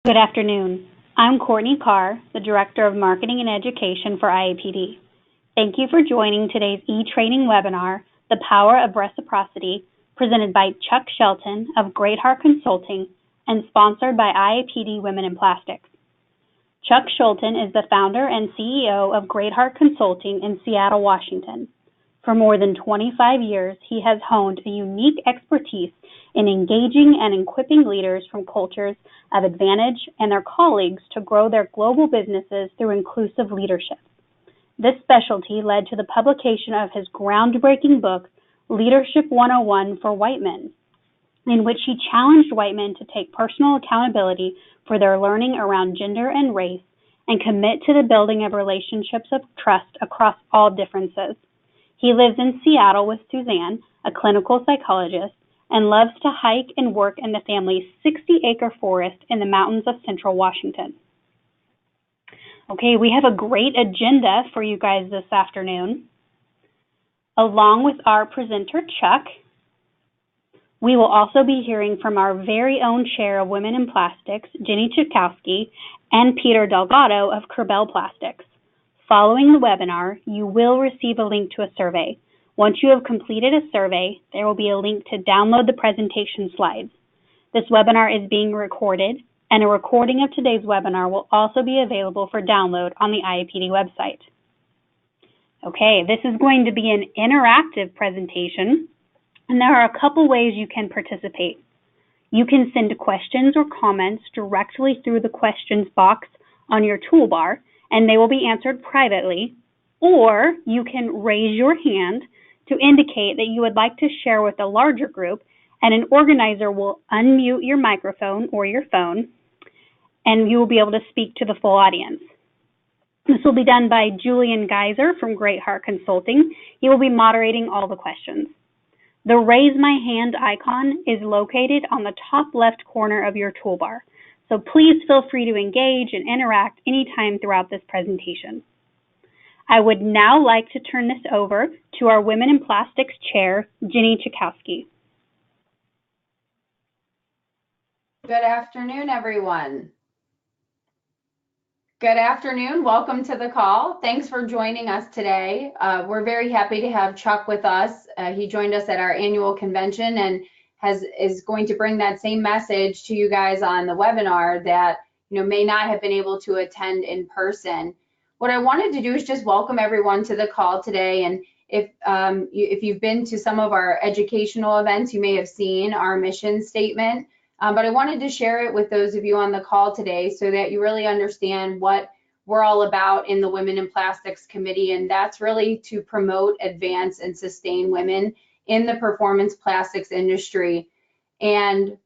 Good afternoon. I'm Courtney Carr, the Director of Marketing and Education for IAPD. Thank you for joining today's e-training webinar, The Power of Reciprocity, presented by Chuck Shelton of Great Heart Consulting and sponsored by IAPD Women in Plastics. Chuck Shelton is the founder and CEO of Great Heart Consulting in Seattle, Washington. For more than 25 years, he has honed a unique expertise in engaging and equipping leaders from cultures of advantage and their colleagues to grow their global businesses through inclusive leadership. This specialty led to the publication of his groundbreaking book, Leadership 101 for White Men, in which he challenged white men to take personal accountability for their learning around gender and race and commit to the building of relationships of trust across all differences. He lives in Seattle with Suzanne, a clinical psychologist, and loves to hike and work in the family's 60-acre forest in the mountains of central Washington. Okay, we have a great agenda for you guys this afternoon. Along with our presenter, Chuck, we will also be hearing from our very own chair of Women in Plastics, Jenny Chikowski, and Peter Delgado of Kerbel Plastics. Following the webinar, you will receive a link to a survey. Once you have completed a survey, there will be a link to download the presentation slides. This webinar is being recorded, and a recording of today's webinar will also be available for download on the IAPD website. Okay, this is going to be an interactive presentation, and there are a couple ways you can participate. You can send questions or comments directly through the questions box on your toolbar, and they will be answered privately, or you can raise your hand to indicate that you would like to share with a larger group, and an organizer will unmute your microphone or your phone, and you will be able to speak to the full audience. This will be done by Julian Geiser from Great Heart Consulting. He will be moderating all the questions. The Raise My Hand icon is located on the top left corner of your toolbar, so please feel free to engage and interact anytime throughout this presentation. I would now like to turn this over to our Women in Plastics Chair, Jenny Chikowski. Good afternoon, everyone. Good afternoon. Welcome to the call. Thanks for joining us today. We're very happy to have Chuck with us. He joined us at our annual convention and is going to bring that same message to you guys on the webinar that may not have been able to attend in person. What I wanted to do is just welcome everyone to the call today. And if you've been to some of our educational events, you may have seen our mission statement. But I wanted to share it with those of you on the call today so that you really understand what we're all about in the Women in Plastics Committee. And that's really to promote, advance, and sustain women in the performance plastics industry. And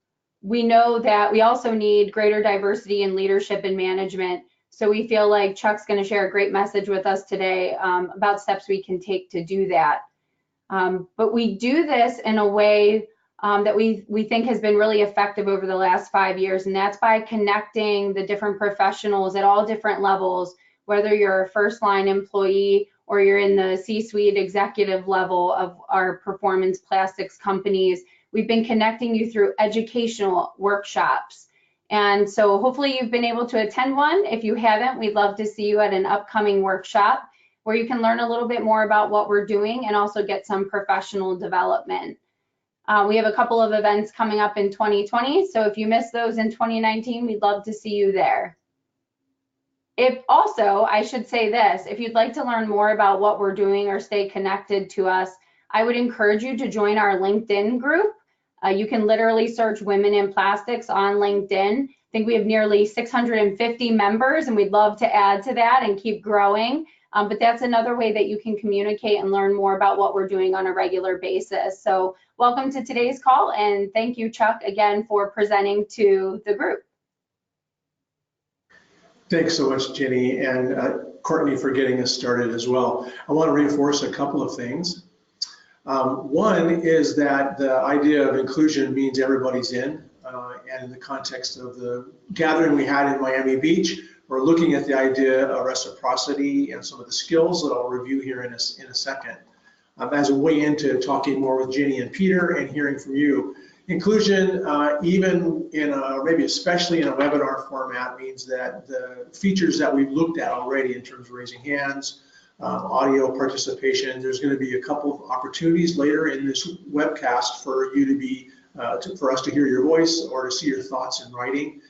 we know that we also need greater diversity in leadership and management. So we feel like Chuck's going to share a great message with us today about steps we can take to do that. But we do this in a way that we think has been really effective over the last 5 years, and that's by connecting the different professionals at all different levels, whether you're a first-line employee or you're in the C-suite executive level of our performance plastics companies. We've been connecting you through educational workshops. And so hopefully you've been able to attend one. If you haven't, we'd love to see you at an upcoming workshop where you can learn a little bit more about what we're doing and also get some professional development. We have a couple of events coming up in 2020, so if you missed those in 2019, we'd love to see you there. I should say this, if you'd like to learn more about what we're doing or stay connected to us, I would encourage you to join our LinkedIn group. You can literally search Women in Plastics on LinkedIn. I think we have nearly 650 members, and we'd love to add to that and keep growing. But that's another way that you can communicate and learn more about what we're doing on a regular basis. So welcome to today's call, and thank you, Chuck, again for presenting to the group. Thanks so much, Jenny, and Courtney for getting us started as well. I want to reinforce a couple of things. One is that the idea of inclusion means everybody's in, and in the context of the gathering we had in Miami Beach, we're looking at the idea of reciprocity and some of the skills that I'll review here in a second. As a way into talking more with Jenny and Peter and hearing from you, Inclusion, even in maybe especially in a webinar format, means that the features that we've looked at already in terms of raising hands, audio participation, there's going to be a couple of opportunities later in this webcast for you to be, for us to hear your voice or to see your thoughts in writing.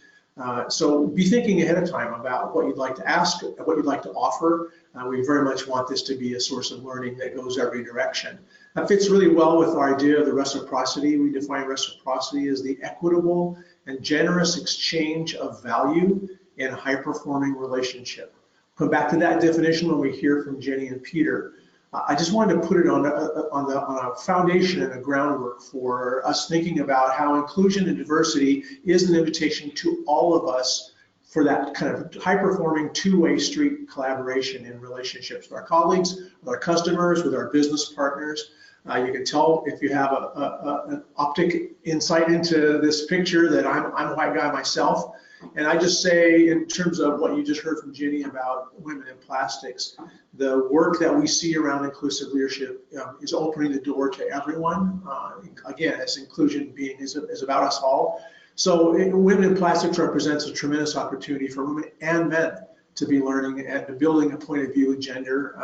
So be thinking ahead of time about what you'd like to ask, what you'd like to offer. We very much want this to be a source of learning that goes every direction. That fits really well with our idea of the reciprocity. We define reciprocity as the equitable and generous exchange of value in a high-performing relationship. Come back to that definition when we hear from Jenny and Peter. I just wanted to put it on a foundation and a groundwork for us thinking about how inclusion and diversity is an invitation to all of us for that kind of high-performing two-way street collaboration in relationships with our colleagues, with our customers, with our business partners. You can tell if you have an optic insight into this picture that I'm a white guy myself. And I just say, in terms of what you just heard from Ginny about women in plastics, the work that we see around inclusive leadership is opening the door to everyone. Again, as inclusion being is about us all. So women in plastics represents a tremendous opportunity for women and men to be learning and building a point of view of gender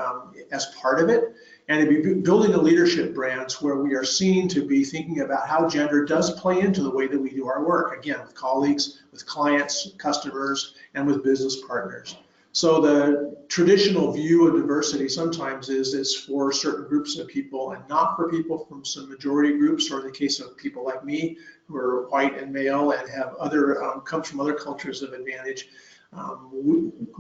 as part of it, and to be building a leadership branch where we are seen to be thinking about how gender does play into the way that we do our work, again, with colleagues, with clients, customers, and with business partners. So the traditional view of diversity sometimes is for certain groups of people and not for people from some majority groups, or in the case of people like me who are white and male and have other, come from other cultures of advantage.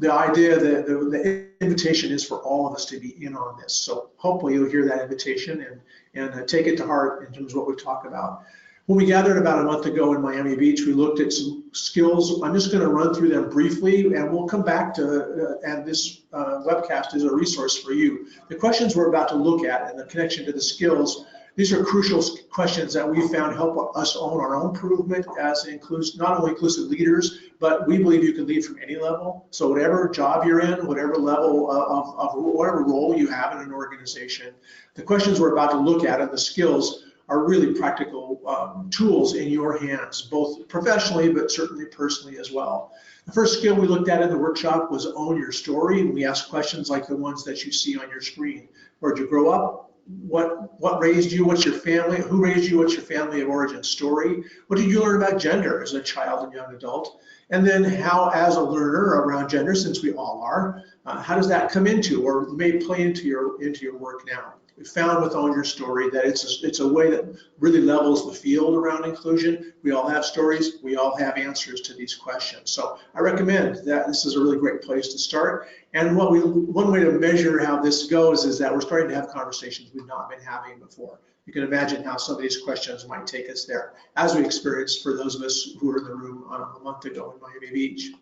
The idea that the invitation is for all of us to be in on this. So hopefully you'll hear that invitation and take it to heart in terms of what we've talked about. When we gathered about a month ago in Miami Beach, we looked at some skills. I'm just going to run through them briefly, and we'll come back to, and this webcast is a resource for you. The questions we're about to look at and the connection to the skills, these are crucial questions that we found help us own our own improvement as not only inclusive leaders, but we believe you can lead from any level. So whatever job you're in, whatever level of whatever role you have in an organization, the questions we're about to look at and the skills are really practical tools in your hands, both professionally, but certainly personally as well. The first skill we looked at in the workshop was own your story, and we asked questions like the ones that you see on your screen. Where'd you grow up? What raised you? What's your family? Who raised you? What's your family of origin story? What did you learn about gender as a child and young adult? And then how, as a learner around gender, since we all are, how does that come into or may play into your work now? We found with Own Your Story that it's a way that really levels the field around inclusion. We all have stories. We all have answers to these questions. So I recommend that this is a really great place to start. And one way to measure how this goes is that we're starting to have conversations we've not been having before. You can imagine how some of these questions might take us there, as we experienced for those of us who were in the room a month ago in Miami Beach.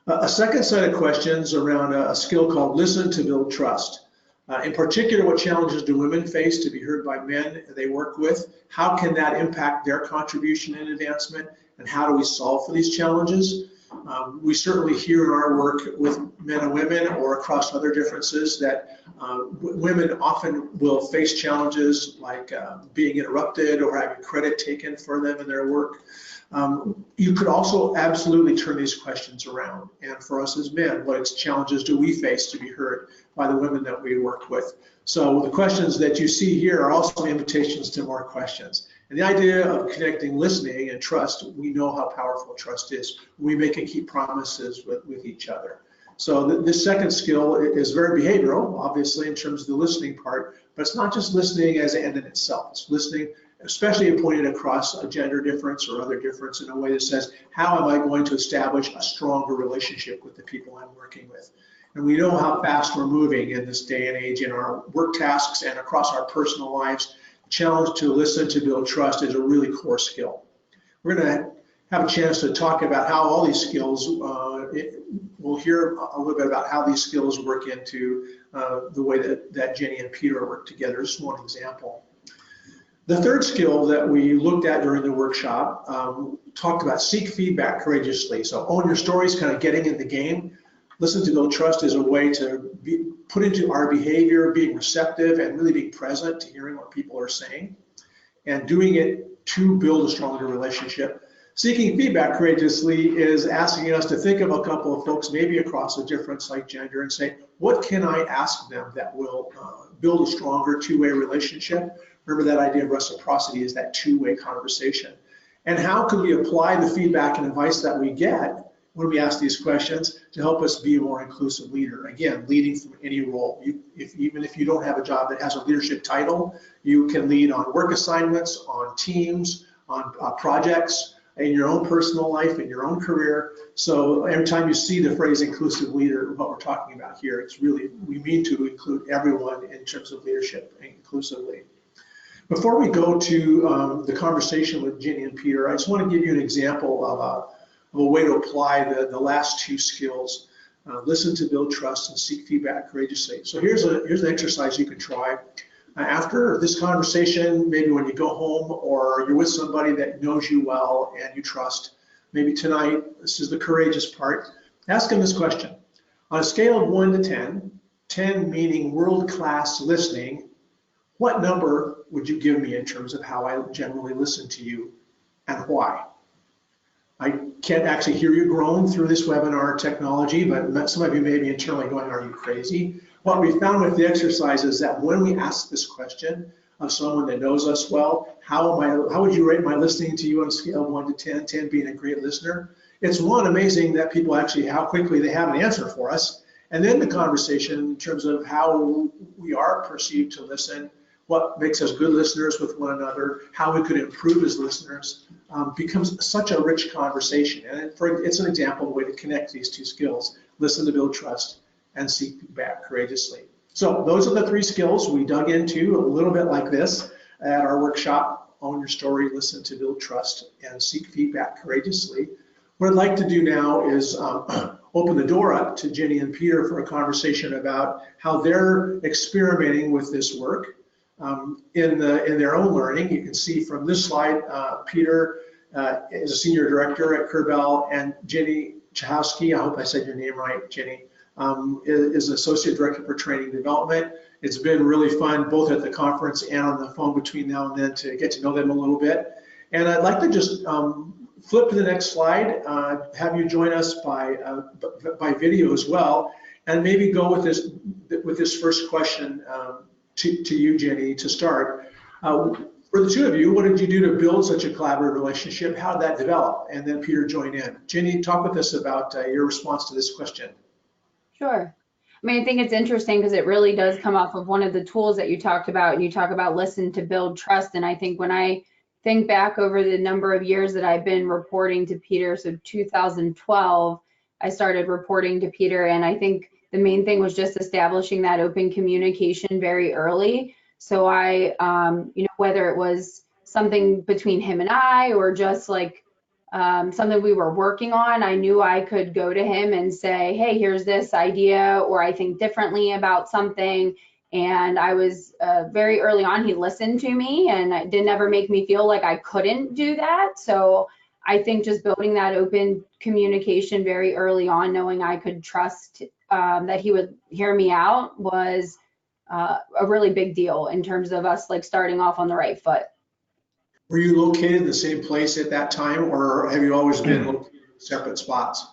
A second set of questions around a skill called Listen to Build Trust. In particular, what challenges do women face to be heard by men they work with? How can that impact their contribution and advancement? And how do we solve for these challenges? We certainly hear in our work with men and women or across other differences that women often will face challenges like being interrupted or having credit taken for them in their work. You could also absolutely turn these questions around. And for us as men, what challenges do we face to be heard by the women that we work with? So the questions that you see here are also invitations to more questions. And the idea of connecting listening and trust, we know how powerful trust is. We make and keep promises with each other. So this second skill is very behavioral, obviously, in terms of the listening part, but it's not just listening as an end in itself. It's listening, especially pointed across a gender difference or other difference in a way that says, how am I going to establish a stronger relationship with the people I'm working with? And we know how fast we're moving in this day and age in our work tasks and across our personal lives. The challenge to listen to build trust is a really core skill. We're going to have a chance to talk about how all these skills, we'll hear a little bit about how these skills work into the way that Jenny and Peter work together. Just one example. The third skill that we looked at during the workshop talked about seek feedback courageously. So own your stories, kind of getting in the game. Listen to build trust is a way to put into our behavior, being receptive and really being present to hearing what people are saying, and doing it to build a stronger relationship. Seeking feedback courageously is asking us to think of a couple of folks, maybe across a difference like gender, and say, what can I ask them that will build a stronger two-way relationship? Remember that idea of reciprocity is that two-way conversation. And how can we apply the feedback and advice that we get when we ask these questions to help us be a more inclusive leader? Again, leading from any role. Even if you don't have a job that has a leadership title, you can lead on work assignments, on teams, on projects, in your own personal life, in your own career. So every time you see the phrase inclusive leader, what we're talking about here, it's really, we mean to include everyone in terms of leadership inclusively. Before we go to the conversation with Ginny and Peter, I just want to give you an example of a way to apply the last two skills. Listen to build trust and seek feedback courageously. So here's an exercise you can try. After this conversation, maybe when you go home or you're with somebody that knows you well and you trust, maybe tonight, this is the courageous part, ask them this question. On a scale of 1 to 10, 10 meaning world-class listening, what number would you give me in terms of how I generally listen to you and why? I can't actually hear you groan through this webinar technology, but some of you may be internally going, are you crazy? What we found with the exercise is that when we ask this question of someone that knows us well, how would you rate my listening to you on a scale of 1 to 10, 10 being a great listener? It's amazing that people actually, how quickly they have an answer for us. And then the conversation in terms of how we are perceived to listen, what makes us good listeners with one another, how we could improve as listeners, becomes such a rich conversation. And it's an example of a way to connect these two skills, listen to build trust and seek feedback courageously. So those are the three skills we dug into a little bit like this at our workshop, Own Your Story, Listen to Build Trust, and Seek Feedback Courageously. What I'd like to do now is open the door up to Ginny and Peter for a conversation about how they're experimenting with this work in their own learning. You can see from this slide, Peter is a senior director at Kerbel, and Ginny Chahowski, I hope I said your name right, Ginny, is associate director for training development. It's been really fun, both at the conference and on the phone between now and then, to get to know them a little bit. And I'd like to just flip to the next slide, have you join us by video as well, and maybe go with this first question to you, Jenny, to start. For the two of you, what did you do to build such a collaborative relationship? How did that develop? And then Peter, join in. Jenny, talk with us about your response to this question. Sure. I mean, I think it's interesting because it really does come off of one of the tools that you talked about, and you talk about listen to build trust. And I think when I think back over the number of years that I've been reporting to Peter, so 2012, I started reporting to Peter, and I think the main thing was just establishing that open communication very early. So I, whether it was something between him and I, or just like something we were working on, I knew I could go to him and say, hey, here's this idea, or I think differently about something. And I was very early on, he listened to me, and it didn't ever make me feel like I couldn't do that. So I think just building that open communication very early on, knowing I could trust that he would hear me out, was a really big deal in terms of us like starting off on the right foot. Were you located in the same place at that time, or have you always been located in separate spots?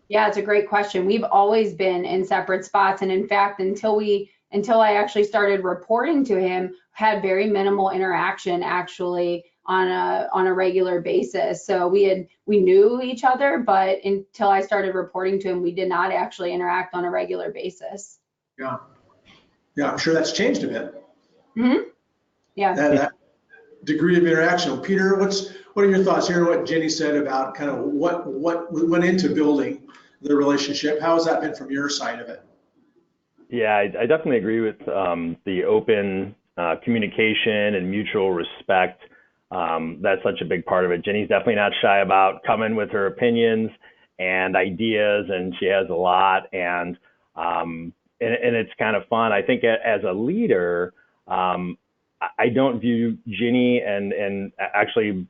Yeah, it's a great question. We've always been in separate spots, and in fact, until I actually started reporting to him, had very minimal interaction actually on a regular basis. So we knew each other, but until I started reporting to him, we did not actually interact on a regular basis. Yeah, I'm sure that's changed a bit. Mm-hmm. Yeah. That degree of interaction. Peter, what are your thoughts here? What Jenny said about kind of what went into building the relationship? How has that been from your side of it? Yeah, I definitely agree with the open communication and mutual respect. That's such a big part of it. Jenny's definitely not shy about coming with her opinions and ideas, and she has a lot, and it's kind of fun. I think as a leader, I don't view Ginny and actually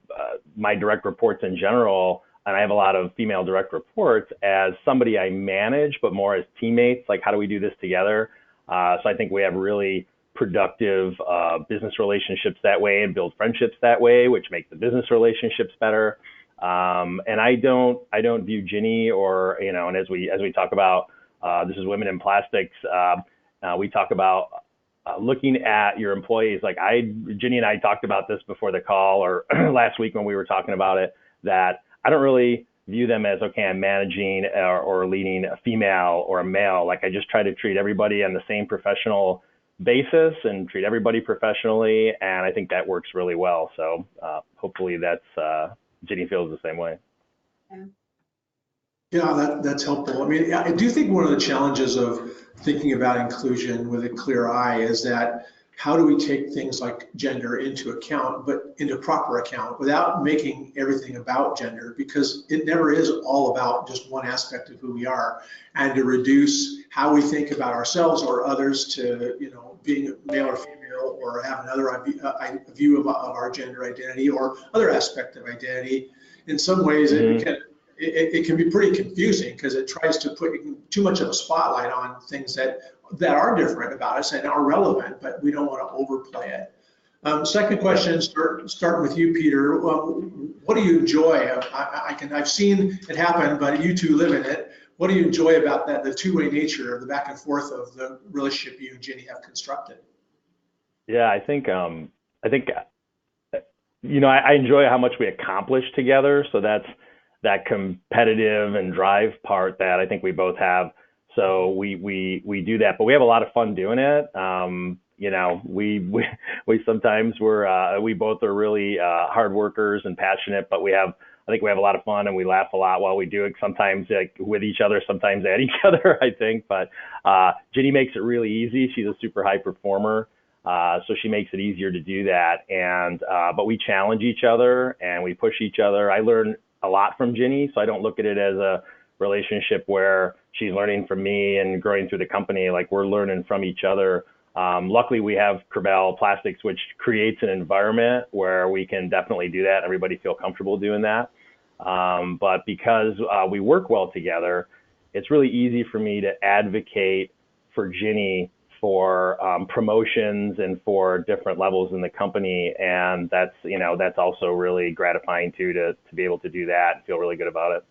my direct reports in general, and I have a lot of female direct reports, as somebody I manage, but more as teammates. Like, how do we do this together? So I think we have really productive business relationships that way and build friendships that way, which make the business relationships better. And I don't view Ginny or, and as we talk about, this is Women in Plastics, we talk about looking at your employees. Like Ginny and I talked about this before the call or last week when we were talking about it, that I don't really view them as, okay, I'm managing or leading a female or a male. Like I just try to treat everybody on the same professional basis and treat everybody professionally. And I think that works really well. So hopefully Ginny feels the same way. Yeah, that's helpful. I mean, I do think one of the challenges of thinking about inclusion with a clear eye is that how do we take things like gender into account, but into proper account without making everything about gender, because it never is all about just one aspect of who we are, and to reduce how we think about ourselves or others to, being male or female, or have another view of our gender identity or other aspect of identity. In some ways, it can be pretty confusing because it tries to put too much of a spotlight on things that are different about us and are relevant, but we don't want to overplay it. Second question, start with you, Peter. What do you enjoy? I've seen it happen, but you two live in it. What do you enjoy about that, the two-way nature of the back and forth of the relationship you and Ginny have constructed? Yeah, I think I enjoy how much we accomplish together. So that's that competitive and drive part that I think we both have. So we do that, but we have a lot of fun doing it. We sometimes we both are really hard workers and passionate, but I think we have a lot of fun and we laugh a lot while we do it. Sometimes with each other, sometimes at each other, I think. But Ginny makes it really easy. She's a super high performer. So she makes it easier to do that. But we challenge each other and we push each other. I learn a lot from Ginny, so I don't look at it as a relationship where she's learning from me and growing through the company. Like we're learning from each other. Luckily, we have Crabell Plastics, which creates an environment where we can definitely do that. Everybody feel comfortable doing that. But because we work well together, it's really easy for me to advocate for Ginny for promotions and for different levels in the company. And that's also really gratifying too, to be able to do that and feel really good about it.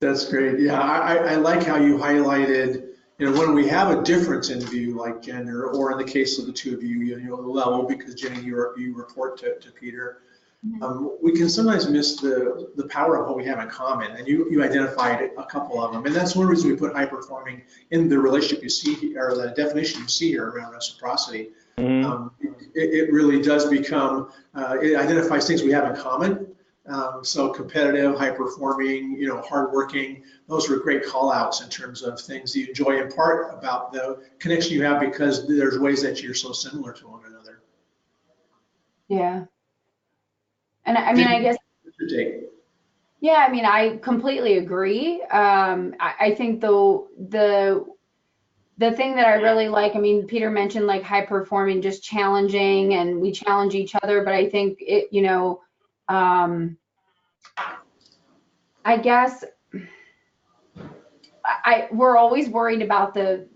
That's great. Yeah, I like how you highlighted, when we have a difference in view like gender, or in the case of the two of you, the level, because Jenny, you report to Peter, we can sometimes miss the power of what we have in common. And you identified a couple of them. And that's one reason we put high performing in the relationship you see here, or the definition you see here around reciprocity. It really does become, it identifies things we have in common. So competitive, high performing, hardworking, those were great call outs in terms of things that you enjoy in part about the connection you have because there's ways that you're so similar to one another. Yeah. And I mean, I guess, yeah, I mean, I completely agree. I think the thing that I really like, I mean, Peter mentioned like high performing, just challenging, and we challenge each other, but I think it, I guess we're always worried about the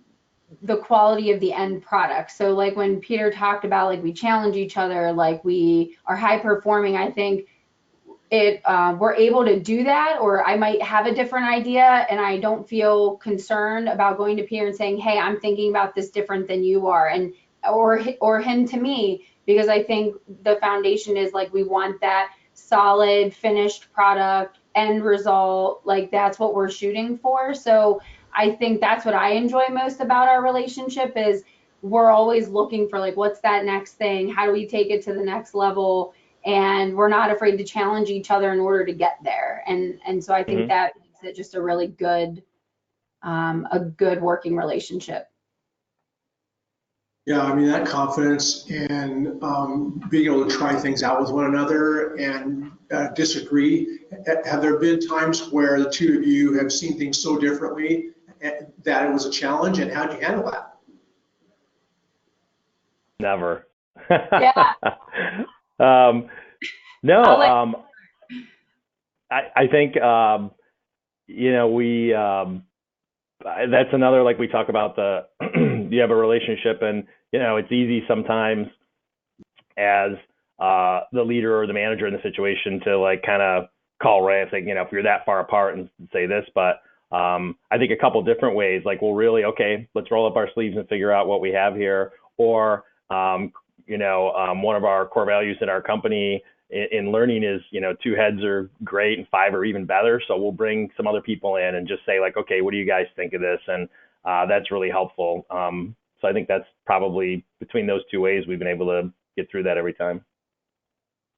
quality of the end product. So like when Peter talked about like we challenge each other, like we are high performing, I think we're able to do that, or I might have a different idea and I don't feel concerned about going to Peter and saying, hey, I'm thinking about this different than you are, and or him to me, because I think the foundation is like we want that solid finished product end result, like that's what we're shooting for. So I think that's what I enjoy most about our relationship is we're always looking for like what's that next thing, how do we take it to the next level, and we're not afraid to challenge each other in order to get there. And so I think that makes it just a really good working relationship. Yeah, I mean, that confidence and being able to try things out with one another and disagree. Have there been times where the two of you have seen things so differently that it was a challenge, and how did you handle that? Never. Yeah. No, I think, we, that's another, like we talk about the, you have a relationship and, it's easy sometimes as the leader or the manager in the situation to like kind of call Ray and say, if you're that far apart and say this, but I think a couple different ways, like, well, really, okay, let's roll up our sleeves and figure out what we have here. Or, one of our core values in our company in learning is, 2 heads are great and 5 are even better. So we'll bring some other people in and just say like, okay, what do you guys think of this? And that's really helpful. So I think that's probably between those 2 ways we've been able to get through that every time.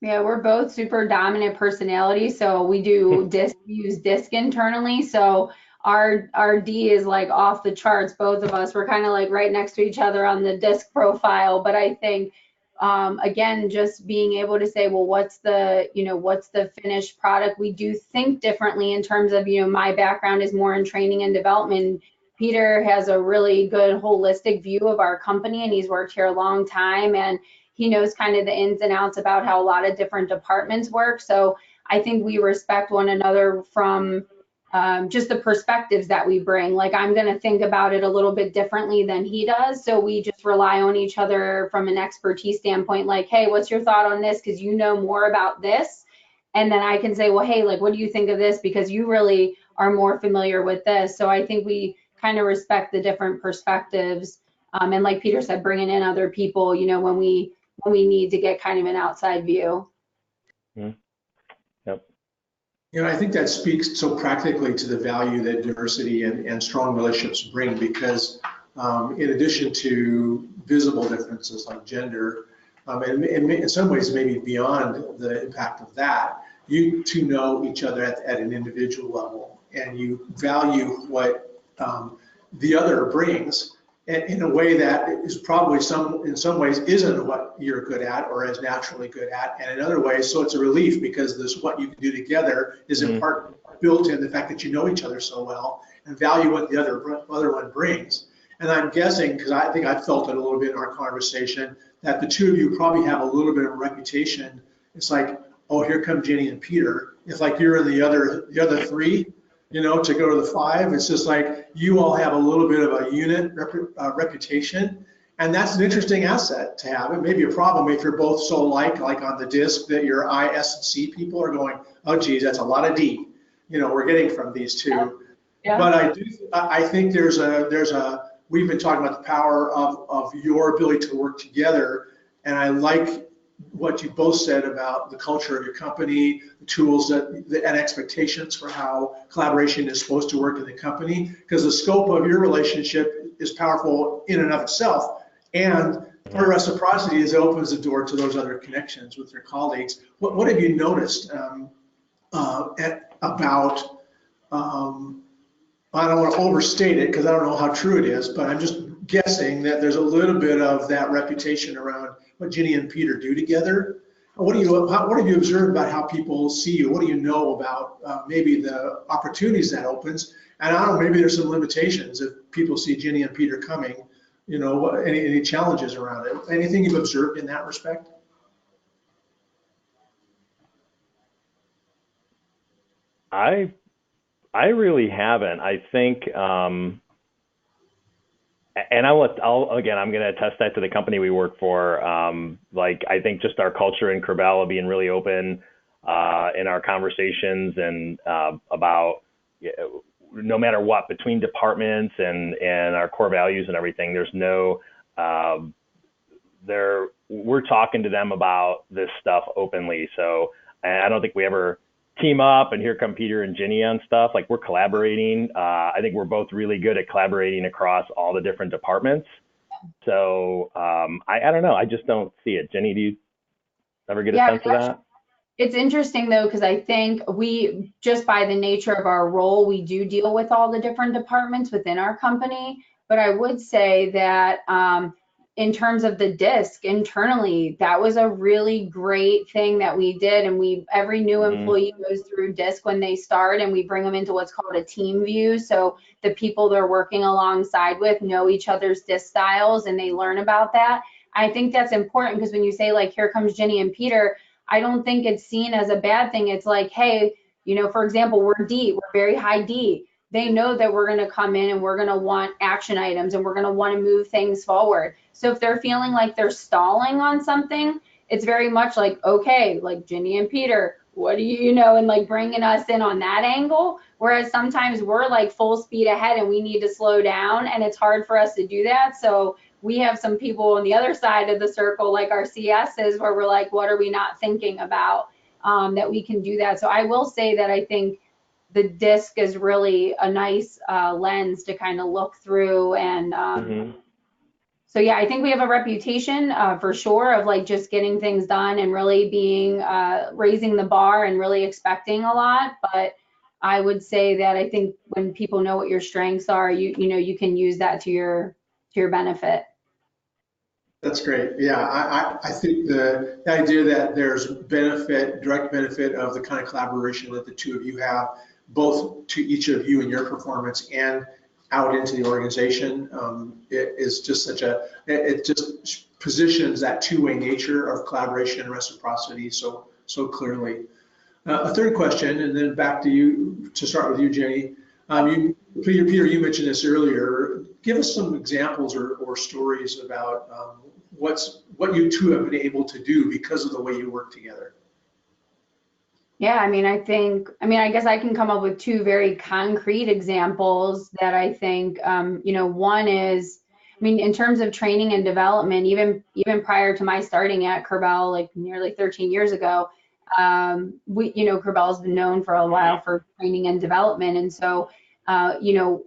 Yeah, we're both super dominant personalities. So we do DISC, we use DISC internally. So our D is like off the charts. Both of us, we're kind of like right next to each other on the DISC profile. But I think, again, just being able to say, well, what's the finished product? We do think differently in terms of, my background is more in training and development. Peter has a really good holistic view of our company, and he's worked here a long time, and he knows kind of the ins and outs about how a lot of different departments work. So I think we respect one another from just the perspectives that we bring. Like, I'm going to think about it a little bit differently than he does. So we just rely on each other from an expertise standpoint. Like, hey, what's your thought on this? Because you know more about this. And then I can say, well, hey, like, what do you think of this? Because you really are more familiar with this. So I think we kind of respect the different perspectives. And like Peter said, bringing in other people, when we need to get kind of an outside view. Mm-hmm. Yep. I think that speaks so practically to the value that diversity and strong relationships bring, because in addition to visible differences like gender, and in some ways maybe beyond the impact of that, you two know each other at an individual level, and you value what the other brings in a way that is probably in some ways isn't what you're good at or is naturally good at, and in other ways, so it's a relief because this what you can do together is in part built in the fact that you know each other so well and value what the other one brings. And I'm guessing, because I think I felt it a little bit in our conversation, that the two of you probably have a little bit of a reputation. It's like, oh, here come Jenny and Peter. It's like you're in the other 3. To go to the 5, it's just like you all have a little bit of a unit reputation, and that's an interesting asset to have. It may be a problem if you're both so like on the DISC that your I, S, and C people are going, oh geez, that's a lot of D. We're getting from these 2. Yeah. But I think there's a we've been talking about the power of your ability to work together, and I like what you both said about the culture of your company, the tools and expectations for how collaboration is supposed to work in the company, because the scope of your relationship is powerful in and of itself. And Power of Reciprocity is it opens the door to those other connections with your colleagues. What have you noticed about, I don't want to overstate it because I don't know how true it is, but I'm just guessing that there's a little bit of that reputation around what Ginny and Peter do together. What have you observed about how people see you? What do you know about maybe the opportunities that opens? And I don't know, maybe there's some limitations if people see Ginny and Peter coming, any challenges around it? Anything you've observed in that respect? I really haven't. I think, and I'm going to attest that to the company we work for. I think just our culture in Corbella being really open in our conversations and about no matter what between departments and our core values and everything. There's no we're talking to them about this stuff openly. So I don't think we ever team up and here come Peter and Ginny on stuff. Like, we're collaborating. I think we're both really good at collaborating across all the different departments. So I don't know. I just don't see it. Ginny, do you ever get a sense of that? It's interesting though, because I think we, just by the nature of our role, we do deal with all the different departments within our company. But I would say that in terms of the DISC internally, that was a really great thing that we did. And every new employee goes through DISC when they start, and we bring them into what's called a team view. So the people they're working alongside with know each other's DISC styles and they learn about that. I think that's important because when you say like, here comes Ginny and Peter, I don't think it's seen as a bad thing. It's like, hey, for example, we're D, we're very high D. they know that we're going to come in and we're going to want action items and we're going to want to move things forward. So if they're feeling like they're stalling on something, it's very much like, okay, like Ginny and Peter, what do you know, and like bringing us in on that angle. Whereas sometimes we're like full speed ahead and we need to slow down, and it's hard for us to do that. So we have some people on the other side of the circle, like our CSs, where we're like, what are we not thinking about, that we can do that. So I will say that I think the disc is really a nice lens to kind of look through. And so yeah, I think we have a reputation for sure of like just getting things done and really being raising the bar and really expecting a lot. But I would say that I think when people know what your strengths are, you know, you can use that to your benefit. That's great. Yeah, I think the idea that there's benefit, direct benefit of the kind of collaboration that the two of you have, both to each of you in your performance and out into the organization, it is just it just positions that two-way nature of collaboration and reciprocity so clearly. A third question, and then back to you, to start with you, Jenny. Peter, you mentioned this earlier. Give us some examples or stories about what you two have been able to do because of the way you work together. Yeah, I mean, I guess I can come up with two very concrete examples that I think, you know, one is, I mean, in terms of training and development, even prior to my starting at Kerbal, like nearly 13 years ago, you know, Kerbal has been known for a while for training and development. And so, you know,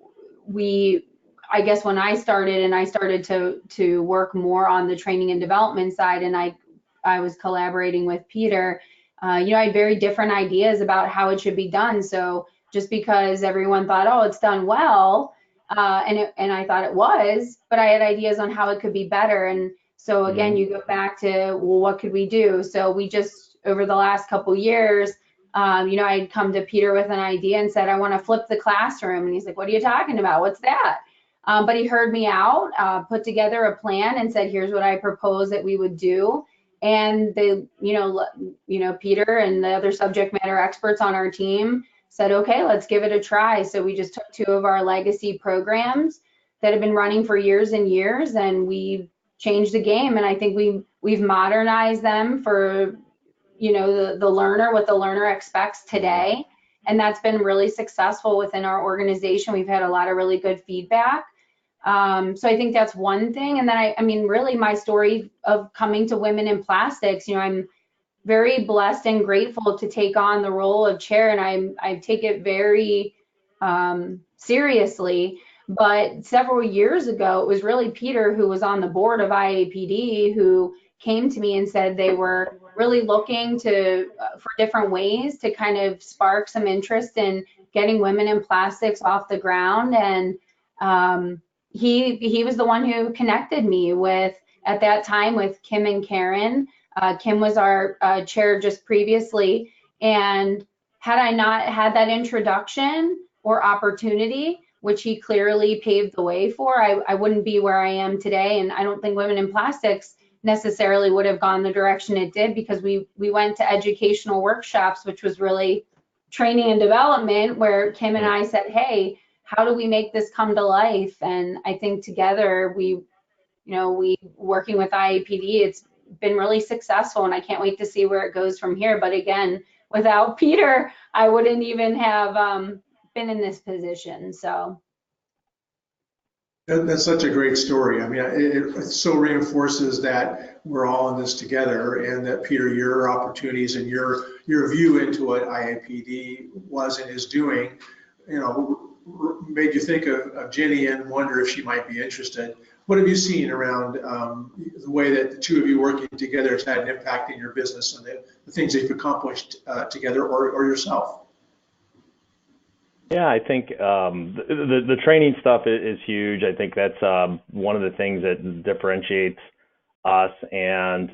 I guess when I started to work more on the training and development side, and I was collaborating with Peter, you know, I had very different ideas about how it should be done. So just because everyone thought, oh, it's done well, and I thought it was, but I had ideas on how it could be better. And so again, you go back to, well, what could we do? So we just, over the last couple years, you know, I'd come to Peter with an idea and said, I want to flip the classroom. And he's like, what are you talking about? What's that? But he heard me out, put together a plan and said, here's what I propose that we would do. And they, you know, Peter and the other subject matter experts on our team said, okay, let's give it a try. So we just took two of our legacy programs that have been running for years and years, and we changed the game. And I think we've modernized them for, you know, the learner, what the learner expects today. And that's been really successful within our organization. We've had a lot of really good feedback. So I think that's one thing. And then I mean, really my story of coming to Women in Plastics, you know, I'm very blessed and grateful to take on the role of chair, and I take it very seriously. But several years ago, it was really Peter, who was on the board of IAPD, who came to me and said they were really looking for different ways to kind of spark some interest in getting Women in Plastics off the ground. And he was the one who connected me with, at that time, with Kim and Karen. Kim was our chair just previously, and had I not had that introduction or opportunity, which he clearly paved the way for, I wouldn't be where I am today. And I don't think Women in Plastics necessarily would have gone the direction it did, because we went to educational workshops, which was really training and development, where Kim and I said, hey, how do we make this come to life? And I think together we working with IAPD, it's been really successful, and I can't wait to see where it goes from here. But again, without Peter, I wouldn't even have been in this position. So That's such a great story. I mean, it so reinforces that we're all in this together, and that, Peter, your opportunities and your view into what IAPD was and is doing, you know, made you think of Jenny and wonder if she might be interested. What have you seen around the way that the two of you working together has had an impact in your business and the things that you've accomplished together, or yourself? Yeah, I think the training stuff is huge. I think that's one of the things that differentiates us, and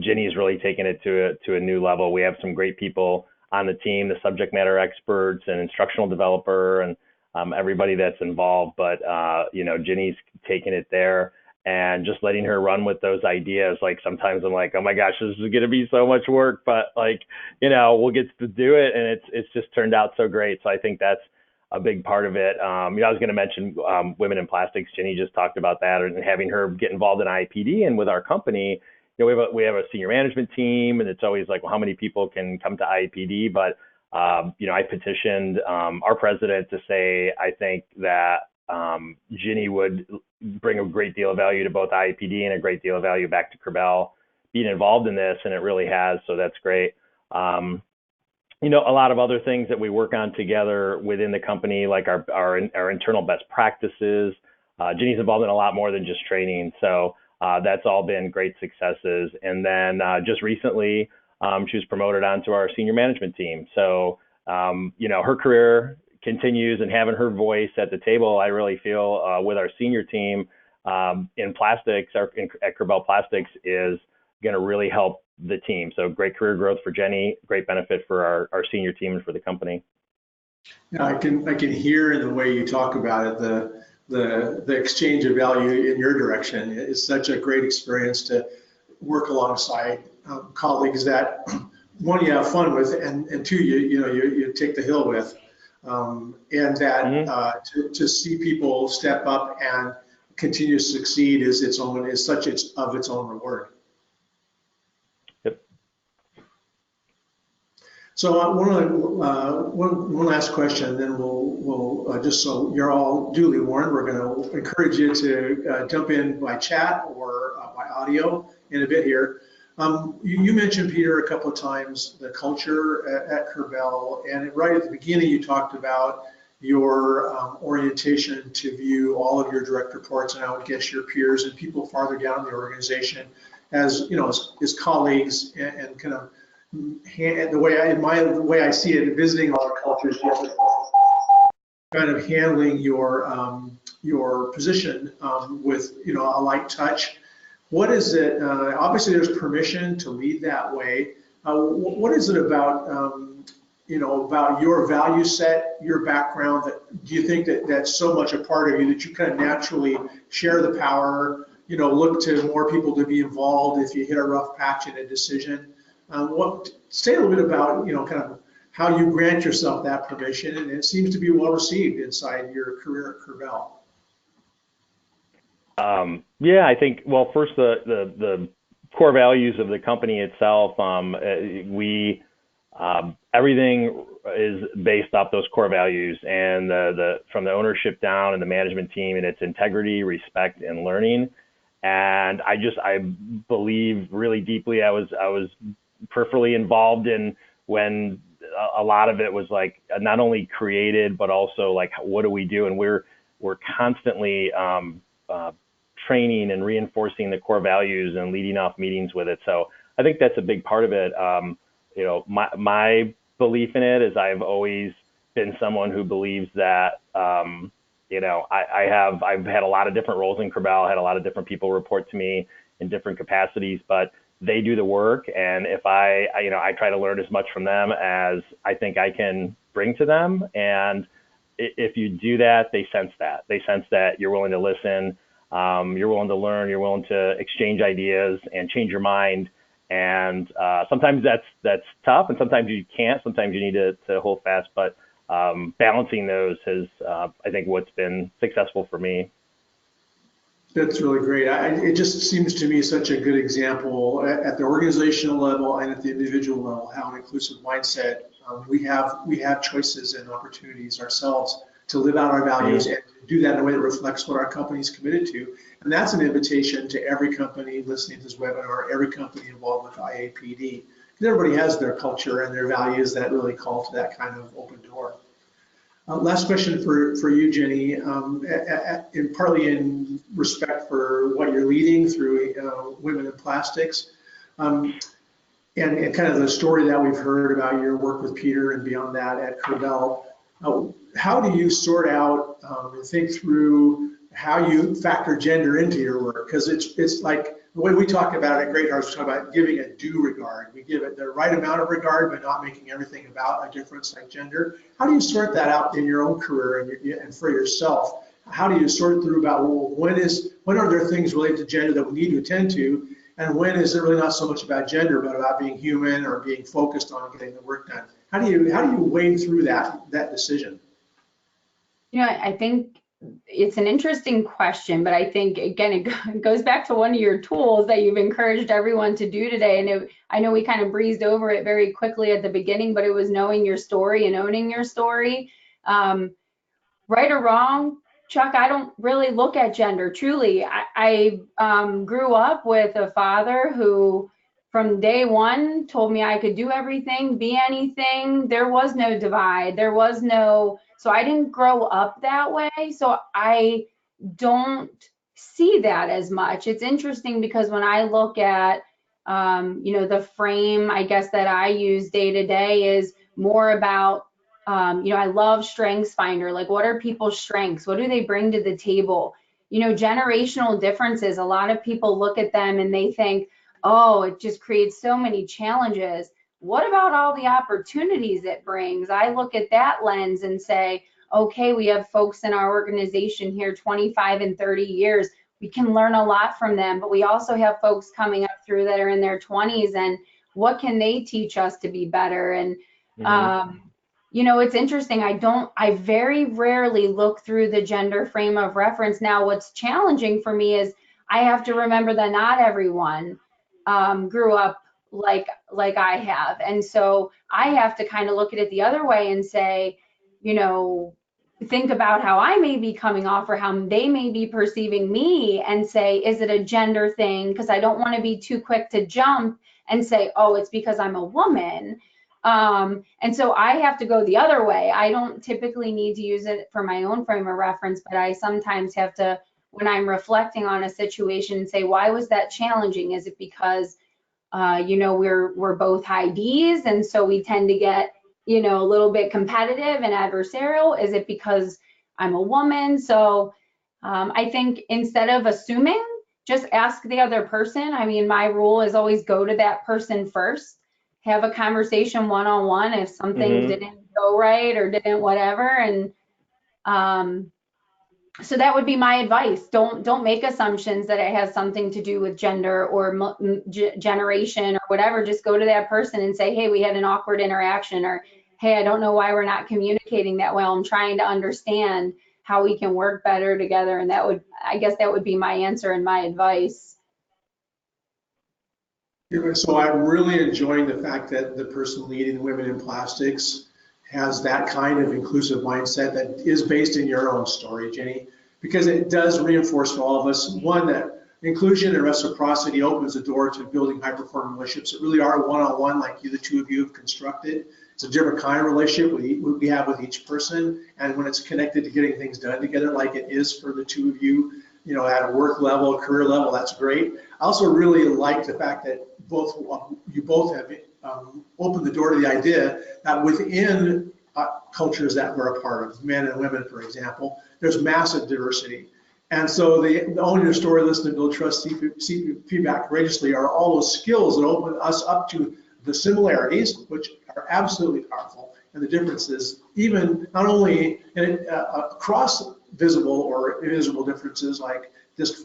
Ginny's really taken it to a new level. We have some great people on the team, the subject matter experts and instructional developer, and everybody that's involved. But you know, Ginny's taken it there, and just letting her run with those ideas. Like, sometimes I'm like, oh my gosh, this is going to be so much work, but like, you know, we'll get to do it, and it's just turned out so great. So I think that's a big part of it. I was going to mention women in plastics. Jenny just talked about that, and having her get involved in IAPD and with our company. We have a senior management team, and it's always like, well, how many people can come to IAPD? But I petitioned our president to say I think that Ginny would bring a great deal of value to both IAPD and a great deal of value back to Kerbel being involved in this, and it really has. So that's great. A lot of other things that we work on together within the company, like our internal best practices. Ginny's involved in a lot more than just training. So that's all been great successes. And then just recently, she was promoted onto our senior management team. So, her career continues, and having her voice at the table, I really feel with our senior team in plastics, at Kerbel Plastics, is going to really help the team. So great career growth for Jenny, great benefit for our senior team and for the company. Now I can hear in the way you talk about it, the exchange of value in your direction. It's such a great experience to work alongside colleagues that, one, you have fun with, and two, you take the hill with, and that to see people step up and continue to succeed is its own reward. So one last question, and then we'll just so you're all duly warned, we're going to encourage you to jump in by chat or by audio in a bit here. You mentioned, Peter, a couple of times the culture at Kerbel, and right at the beginning you talked about your orientation to view all of your direct reports, and I would guess your peers and people farther down in the organization as as colleagues, and kind of the way I see it, visiting all the cultures, kind of handling your position with a light touch. What is it? Obviously, there's permission to lead that way. What is it about about your value set, your background, that do you think that's so much a part of you that you kind of naturally share the power? Look to more people to be involved if you hit a rough patch in a decision. Say a little bit about kind of how you grant yourself that permission, and it seems to be well received inside your career at Kerbel. I think, well, first the core values of the company itself. Everything is based off those core values, and from the ownership down and the management team, and its integrity, respect, and learning. And I believe really deeply. I was peripherally involved in when a lot of it was like not only created, but also like, what do we do? And we're constantly training and reinforcing the core values and leading off meetings with it. So I think that's a big part of it. My belief in it is I've always been someone who believes that, I've had a lot of different roles in Kerbel, had a lot of different people report to me in different capacities, but they do the work. And if I try to learn as much from them as I think I can bring to them. And if you do that, they sense that you're willing to listen, you're willing to learn, you're willing to exchange ideas and change your mind. And sometimes that's tough, and sometimes you can't. Sometimes you need to hold fast. But balancing those has, I think, what's been successful for me. That's really great. It just seems to me such a good example at the organizational level and at the individual level, how an inclusive mindset, we have choices and opportunities ourselves to live out our values and do that in a way that reflects what our company is committed to. And that's an invitation to every company listening to this webinar, every company involved with IAPD, because everybody has their culture and their values that really call to that kind of open door. Last question for you, Jenny, and partly in respect for what you're leading through Women in Plastics, and kind of the story that we've heard about your work with Peter and beyond that at Kerbel. How do you sort out and think through how you factor gender into your work? Because it's like the way we talk about it at Great Hearts, we talk about giving a due regard. We give it the right amount of regard, but not making everything about a difference like gender. How do you sort that out in your own career and for yourself? How do you sort through about, well, when are there things related to gender that we need to attend to, and when is it really not so much about gender, but about being human or being focused on getting the work done? How do you wade through that decision? I think it's an interesting question, but I think, again, it goes back to one of your tools that you've encouraged everyone to do today. And I know we kind of breezed over it very quickly at the beginning, but it was knowing your story and owning your story. Right or wrong, Chuck, I don't really look at gender. Truly, I grew up with a father who, from day one, told me I could do everything, be anything. There was no divide. There was no, so I didn't grow up that way. So I don't see that as much. It's interesting because when I look at, the frame, I guess, that I use day to day is more about, I love Strengths Finder. Like, what are people's strengths? What do they bring to the table? Generational differences. A lot of people look at them and they think, oh, it just creates so many challenges. What about all the opportunities it brings? I look at that lens and say, okay, we have folks in our organization here 25 and 30 years. We can learn a lot from them, but we also have folks coming up through that are in their 20s, and what can they teach us to be better? And it's interesting. I very rarely look through the gender frame of reference. Now, what's challenging for me is I have to remember that not everyone grew up like I have. And so I have to kind of look at it the other way and say, think about how I may be coming off or how they may be perceiving me, and say, is it a gender thing? Because I don't want to be too quick to jump and say, oh, it's because I'm a woman. And so I have to go the other way. I don't typically need to use it for my own frame of reference, but I sometimes have to, when I'm reflecting on a situation, say, why was that challenging? Is it because, we're both high Ds, and so we tend to get, a little bit competitive and adversarial? Is it because I'm a woman? So I think instead of assuming, just ask the other person. I mean, my rule is always go to that person first, have a conversation one-on-one if something didn't go right or didn't whatever. And so that would be my advice. Don't make assumptions that it has something to do with gender or generation or whatever. Just go to that person and say, hey, we had an awkward interaction, or hey, I don't know why we're not communicating that well. I'm trying to understand how we can work better together. And I guess that would be my answer and my advice. So I'm really enjoying the fact that the person leading Women in Plastics has that kind of inclusive mindset that is based in your own story, Jenny, because it does reinforce for all of us, one, that inclusion and reciprocity opens the door to building high-performing relationships that really are one-on-one, like the two of you have constructed. It's a different kind of relationship we have with each person, and when it's connected to getting things done together, like it is for the two of you, at a work level, career level, that's great. I also really like the fact that you both have opened the door to the idea that within cultures that we're a part of, men and women, for example, there's massive diversity. And so the own your story, listen, build trust, seek feedback courageously are all those skills that open us up to the similarities, which are absolutely powerful, and the differences, even not only across visible or invisible differences like disc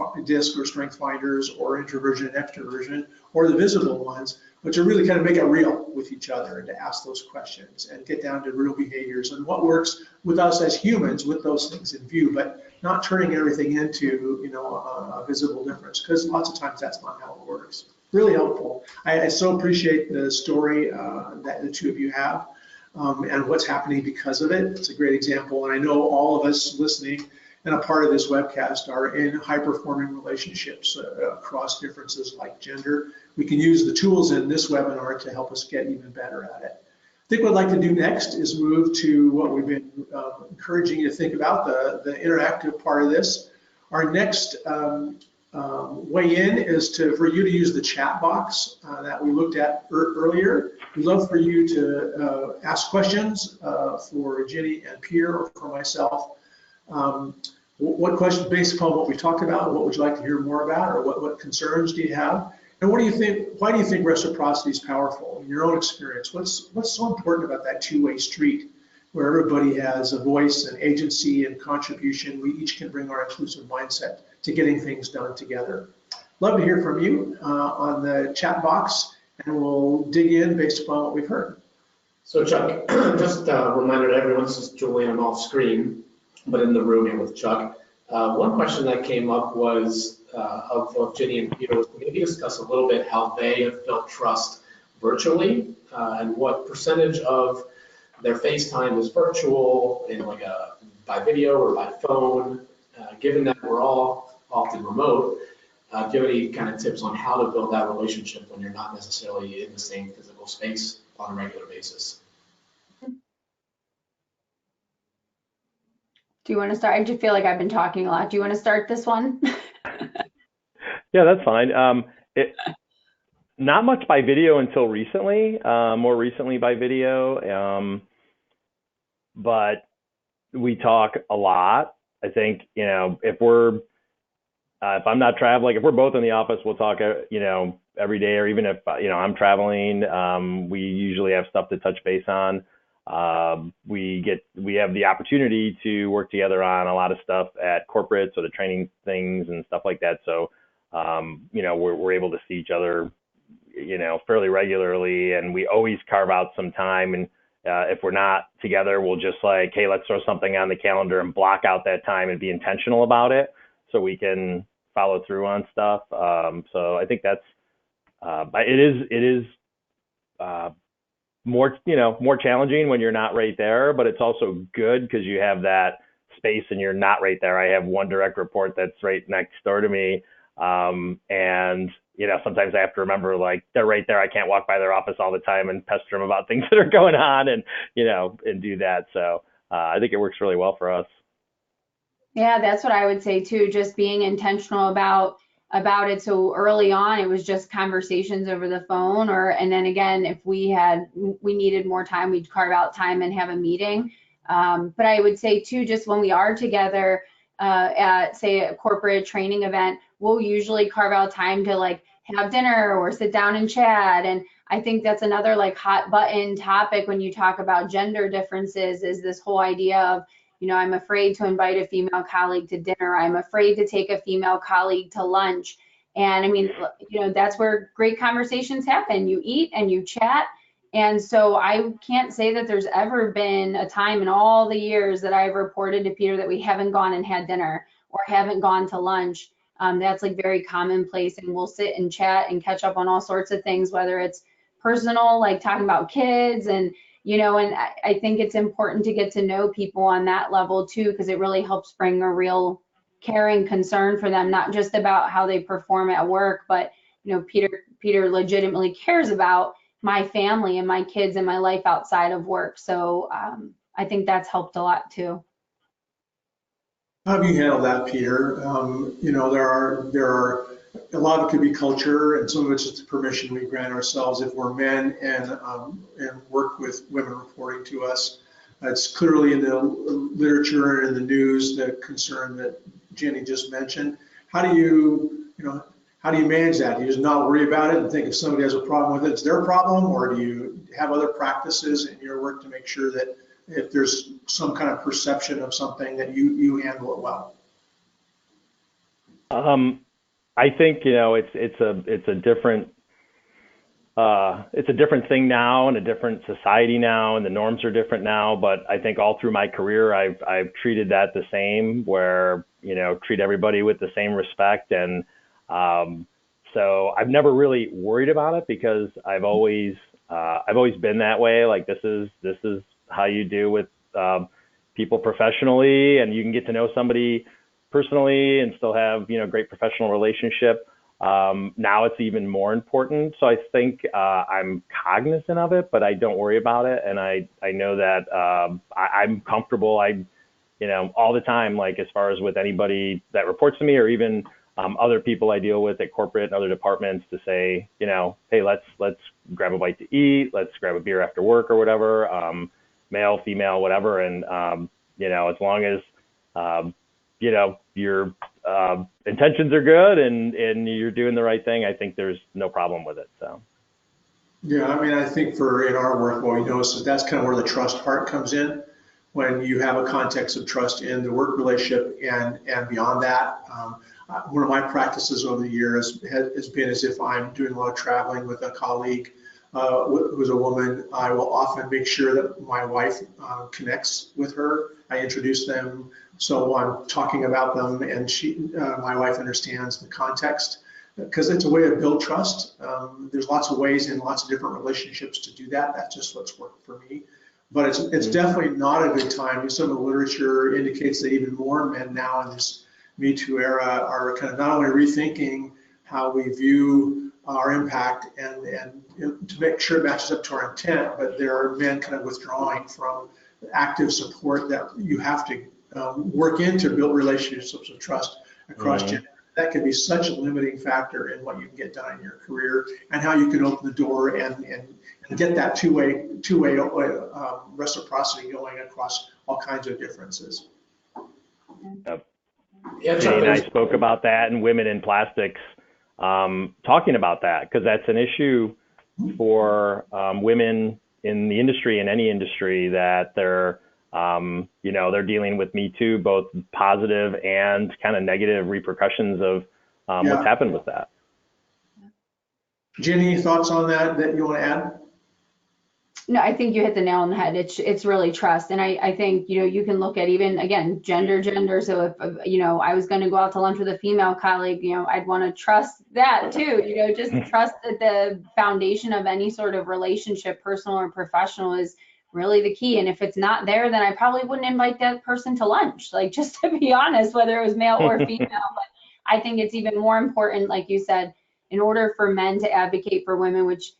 or strength finders or introversion and extroversion, or the visible ones, but to really kind of make it real with each other and to ask those questions and get down to real behaviors and what works with us as humans with those things in view, but not turning everything into a visible difference, because lots of times that's not how it works. Really helpful. I so appreciate the story that the two of you have and what's happening because of it. It's a great example, and I know all of us listening and a part of this webcast are in high-performing relationships across differences like gender. We can use the tools in this webinar to help us get even better at it. I think what I'd like to do next is move to what we've been encouraging you to think about, the interactive part of this. Our next way in is for you to use the chat box that we looked at earlier. We'd love for you to ask questions for Jenny and Pierre or for myself. What questions, based upon what we talked about, what would you like to hear more about, or what concerns do you have? And what do you think, why do you think reciprocity is powerful in your own experience? What's so important about that two-way street where everybody has a voice and agency and contribution? We each can bring our inclusive mindset to getting things done together. Love to hear from you on the chat box, and we'll dig in based upon what we've heard. So Chuck, just a reminder to everyone, this is Julian off screen. but in the room here with Chuck. One question that came up was of Jenny and Peter was maybe discuss a little bit how they have built trust virtually and what percentage of their FaceTime is virtual in like by video or by phone. Given that we're all often remote, do you have any kind of tips on how to build that relationship when you're not necessarily in the same physical space on a regular basis? Do you want to start? I just feel like I've been talking a lot. Do you want to start this one? Yeah, that's fine. Not much by video until recently, more recently by video, but we talk a lot. I think, if I'm not traveling, if we're both in the office, we'll talk, every day, or even if, I'm traveling, we usually have stuff to touch base on. We have the opportunity to work together on a lot of stuff at corporate, so the training things and stuff like that. So, we're able to see each other, fairly regularly, and we always carve out some time. And if we're not together, we'll just like, hey, let's throw something on the calendar and block out that time and be intentional about it, so we can follow through on stuff. So I think that's, it is more challenging when you're not right there, but it's also good because you have that space and you're not right there. I have one direct report that's right next door to me. And, sometimes I have to remember, like, they're right there. I can't walk by their office all the time and pester them about things that are going on and do that. So I think it works really well for us. Yeah, that's what I would say too, just being intentional about it. So early on, it was just conversations over the phone, and then again, if we needed more time, we'd carve out time and have a meeting. But I would say too, just when we are together at, say, a corporate training event, we'll usually carve out time to like have dinner or sit down and chat. And I think that's another like hot button topic when you talk about gender differences, is this whole idea of, I'm afraid to invite a female colleague to dinner. I'm afraid to take a female colleague to lunch. And I mean, that's where great conversations happen. You eat and you chat. And so I can't say that there's ever been a time in all the years that I've reported to Peter that we haven't gone and had dinner or haven't gone to lunch. That's like very commonplace, and we'll sit and chat and catch up on all sorts of things, whether it's personal, like talking about kids, and and I think it's important to get to know people on that level too, because it really helps bring a real caring concern for them, not just about how they perform at work, but Peter legitimately cares about my family and my kids and my life outside of work. So I think that's helped a lot too. How have you handled that, Peter? There are a lot of it could be culture, and some of it's just the permission we grant ourselves if we're men and work with women reporting to us. It's clearly in the literature and in the news, the concern that Jenny just mentioned. How do you manage that? Do you just not worry about it and think if somebody has a problem with it, it's their problem, or do you have other practices in your work to make sure that if there's some kind of perception of something that you handle it well? I think it's a different thing now and a different society now, and the norms are different now. But I think all through my career, I've treated that the same, where treat everybody with the same respect, and so I've never really worried about it because I've always been that way. Like this is how you do with people professionally, and you can get to know somebody personally and still have great professional relationship. Now it's even more important. So I think I'm cognizant of it, but I don't worry about it, and I know that I'm comfortable. All the time, like as far as with anybody that reports to me, or even other people I deal with at corporate and other departments, to say, hey, let's grab a bite to eat, let's grab a beer after work or whatever, male, female, whatever, and as long as your intentions are good and you're doing the right thing, I think there's no problem with it. So. Yeah, I mean, I think in our work, what we notice is that's kind of where the trust part comes in, when you have a context of trust in the work relationship and beyond that. One of my practices over the years has been as if I'm doing a lot of traveling with a colleague, who's a woman, I will often make sure that my wife connects with her. I introduce them, so I'm talking about them, and my wife understands the context, because it's a way to build trust. There's lots of ways in lots of different relationships to do that. That's just what's worked for me. But it's definitely not a good time. Some of the literature indicates that even more men now in this Me Too era are kind of not only rethinking how we view our impact and to make sure it matches up to our intent, but there are men kind of withdrawing from active support that you have to work in to build relationships of trust across gender. That can be such a limiting factor in what you can get done in your career and how you can open the door and get that two-way reciprocity going across all kinds of differences. Yep. Yeah, Jenny and I spoke about that, and Women in Plastics, talking about that, because that's an issue for women in the industry, in any industry, that they're they're dealing with Me Too, both positive and kind of negative repercussions of what's happened with that. Jenny, thoughts on that you want to add? No, I think you hit the nail on the head. It's really trust. And I think, you can look at even, again, gender. So if, I was going to go out to lunch with a female colleague, I'd want to trust that too, just trust that the foundation of any sort of relationship, personal or professional, is really the key. And if it's not there, then I probably wouldn't invite that person to lunch, like, just to be honest, whether it was male or female. But I think it's even more important, like you said, in order for men to advocate for women, which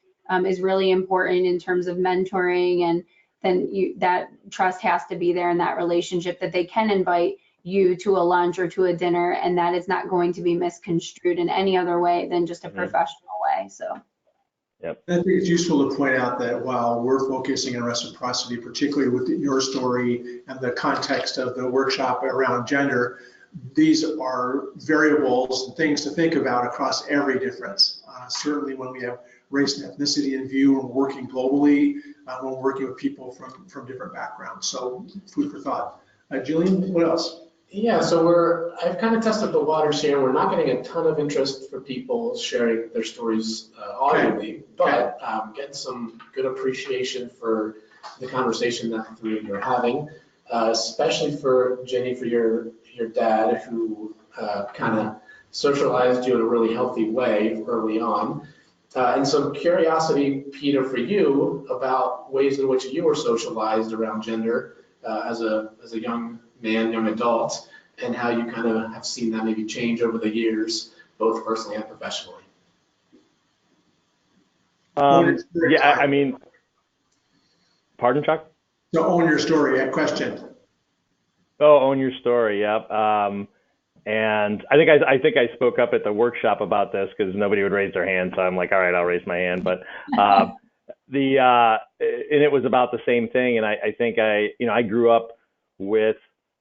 is really important in terms of mentoring, and then that trust has to be there in that relationship, that they can invite you to a lunch or to a dinner, and that it's not going to be misconstrued in any other way than just a professional way. So. Yep. I think it's useful to point out that while we're focusing on reciprocity, particularly with your story and the context of the workshop around gender, these are variables and things to think about across every difference. Certainly when we have race and ethnicity in view, and we're working globally, when we're working with people from different backgrounds. So food for thought. Julian, what else? Yeah, so I've kind of tested the waters here. We're not getting a ton of interest for people sharing their stories audibly, but getting some good appreciation for the conversation that the three of you are having, especially for Jenny, for your dad, who kind of socialized you in a really healthy way early on. And some curiosity, Peter, for you about ways in which you were socialized around gender as a young man, young adult, and how you kind of have seen that maybe change over the years, both personally and professionally. I mean, pardon, Chuck? So own your story, a question. Oh, own your story, yep. And I think I spoke up at the workshop about this because nobody would raise their hand, so I'm like, all right, I'll raise my hand. But and it was about the same thing. And I think I grew up with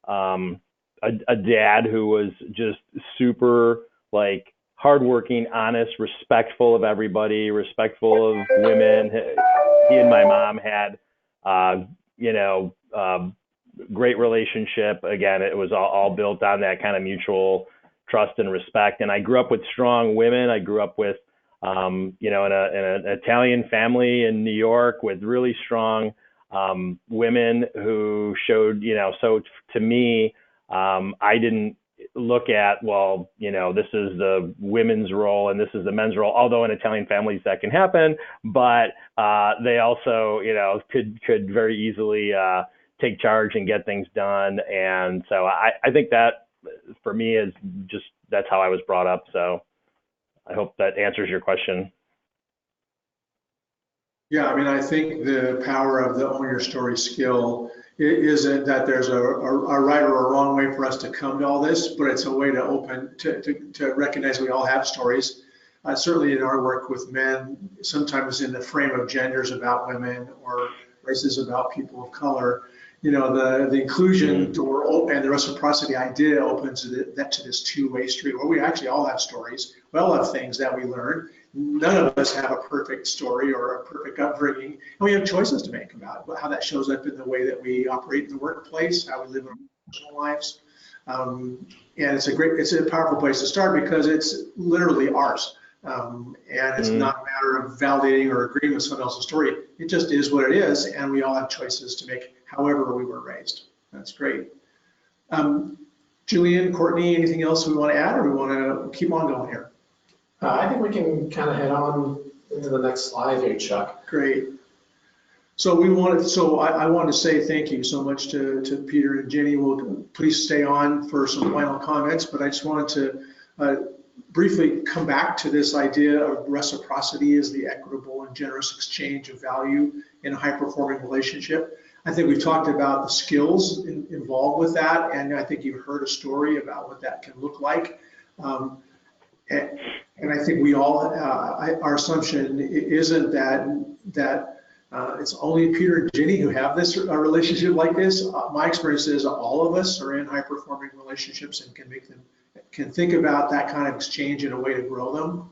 a dad who was just super, like, hardworking, honest, respectful of everybody, respectful of women. He and my mom had great relationship. Again, it was all built on that kind of mutual trust and respect. And I grew up with strong women. I grew up with, in an Italian family in New York with really strong women who showed, so to me, I didn't look at, this is the women's role and this is the men's role, although in Italian families that can happen, but they also, could very easily take charge and get things done. And so I think that for me is just, that's how I was brought up. So I hope that answers your question. Yeah, I mean, I think the power of the own your story skill isn't that there's a right or a wrong way for us to come to all this, but it's a way to recognize we all have stories. Certainly in our work with men, sometimes in the frame of genders about women or races about people of color, the inclusion door and the reciprocity idea opens that to this two-way street where we actually all have stories. We all have things that we learn. None of us have a perfect story or a perfect upbringing, and we have choices to make about how that shows up in the way that we operate in the workplace, how we live our personal lives. And it's a powerful place to start because it's literally ours. And it's not a matter of validating or agreeing with someone else's story. It just is what it is, and we all have choices to make however we were raised. That's great. Julian, Courtney, anything else we want to add, or we want to keep on going here? I think we can kind of head on into the next slide here, Chuck. Great. So I wanted to say thank you so much to Peter and Jenny. We'll please stay on for some final comments, but I just wanted to briefly come back to this idea of reciprocity as the equitable and generous exchange of value in a high-performing relationship. I think we've talked about the skills involved with that, and I think you've heard a story about what that can look like. And I think we all, our assumption isn't that it's only Peter and Jenny who have this relationship like this. My experience is all of us are in high-performing relationships and can think about that kind of exchange in a way to grow them.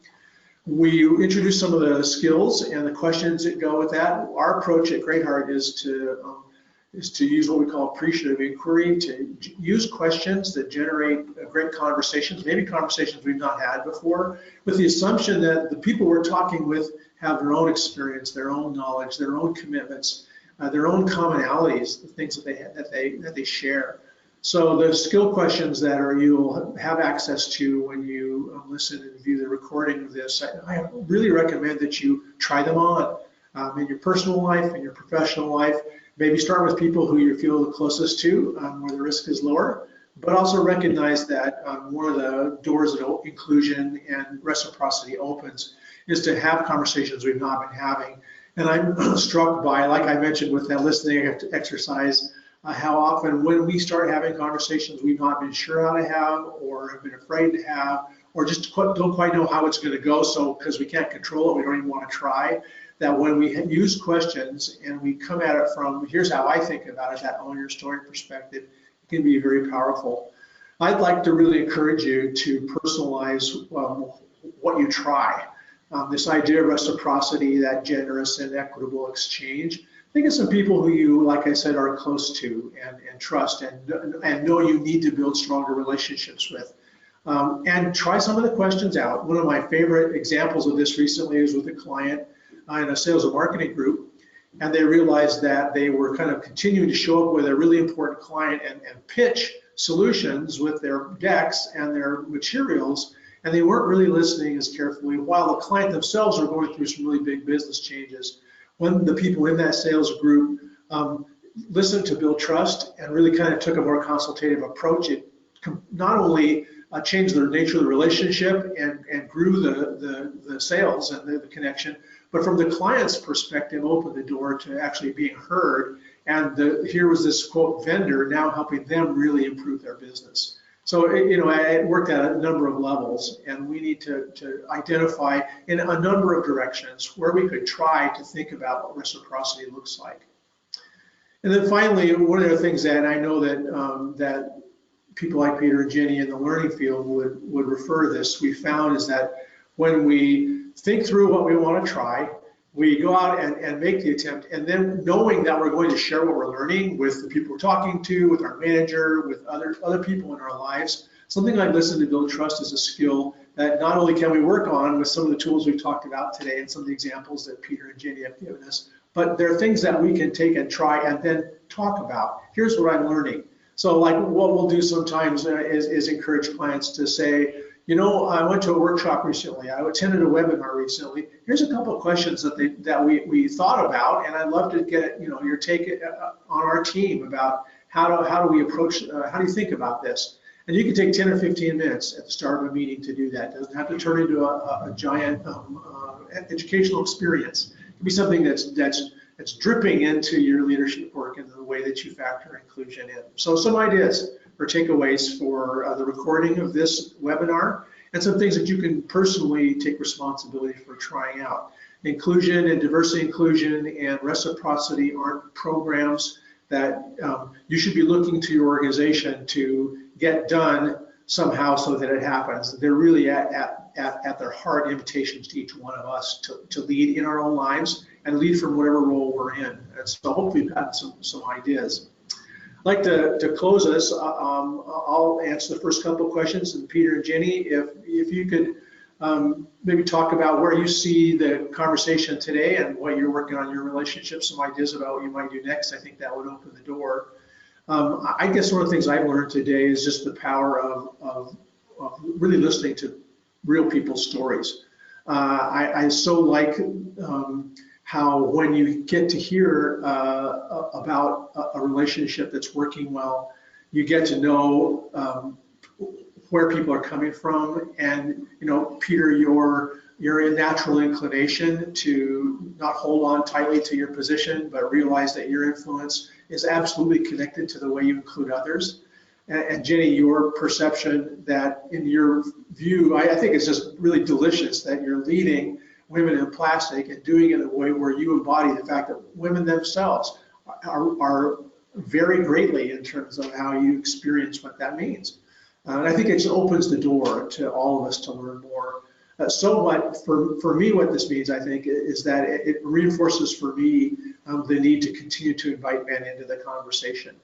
We introduce some of the skills and the questions that go with that. Our approach at Great Heart is to use what we call appreciative inquiry, to use questions that generate great conversations, maybe conversations we've not had before, with the assumption that the people we're talking with have their own experience, their own knowledge, their own commitments, their own commonalities, the things that they share. So the skill questions that you'll have access to when you listen and view the recording of this, I really recommend that you try them on in your personal life, in your professional life. Maybe start with people who you feel the closest to, where the risk is lower, but also recognize that one of the doors that inclusion and reciprocity opens is to have conversations we've not been having. And I'm struck by, like I mentioned with that listening exercise, how often when we start having conversations we've not been sure how to have, or have been afraid to have, or just don't quite know how it's going to go, so because we can't control it, we don't even want to try, that when we use questions and we come at it from, here's how I think about it, that own your story perspective, it can be very powerful. I'd like to really encourage you to personalize what you try. This idea of reciprocity, that generous and equitable exchange. Think of some people who you, like I said, are close to and trust and know you need to build stronger relationships with. And try some of the questions out. One of my favorite examples of this recently is with a client in a sales and marketing group, and they realized that they were kind of continuing to show up with a really important client and pitch solutions with their decks and their materials, and they weren't really listening as carefully while the client themselves are going through some really big business changes. When the people in that sales group listened to build trust and really kind of took a more consultative approach, it not only changed the nature of the relationship and grew the sales and the connection, but from the client's perspective, opened the door to actually being heard. And here was this, quote, vendor now helping them really improve their business. So, it worked at a number of levels, and we need to identify in a number of directions where we could try to think about what reciprocity looks like. And then finally, one of the things that I know that people like Peter and Jenny in the learning field would refer to this, we found is that when we think through what we want to try, we go out and make the attempt, and then knowing that we're going to share what we're learning with the people we're talking to, with our manager, with other people in our lives. Something like listen to build trust is a skill that not only can we work on with some of the tools we've talked about today and some of the examples that Peter and Jenny have given us, but there are things that we can take and try and then talk about. Here's what I'm learning. So like what we'll do sometimes is encourage clients to say, I went to a workshop recently. I attended a webinar recently. Here's a couple of questions that we thought about, and I'd love to get your take on our team about how do we approach, how do you think about this? And you can take 10 or 15 minutes at the start of a meeting to do that. It doesn't have to turn into a giant educational experience. It can be something that's dripping into your leadership work and the way that you factor inclusion in. So some ideas or takeaways for the recording of this webinar, and some things that you can personally take responsibility for trying out. Inclusion and diversity inclusion and reciprocity aren't programs that you should be looking to your organization to get done somehow so that it happens. They're really at their heart invitations to each one of us to lead in our own lives and lead from whatever role we're in. And so hopefully you've had some ideas. I'd like to close this. I'll answer the first couple of questions, and Peter and Jenny, if you could maybe talk about where you see the conversation today and what you're working on in your relationship, some ideas about what you might do next. I think that would open the door. I guess one of the things I've learned today is just the power of really listening to real people's stories. I so like how when you get to hear about a relationship that's working well, you get to know where people are coming from. And, Peter, your natural inclination to not hold on tightly to your position, but realize that your influence is absolutely connected to the way you include others. And Jenny, your perception that in your view, I think it's just really delicious that you're leading women in plastic and doing it in a way where you embody the fact that women themselves are vary greatly in terms of how you experience what that means. And I think it just opens the door to all of us to learn more. So what, for me, what this means, I think, is that it reinforces for me the need to continue to invite men into the conversation.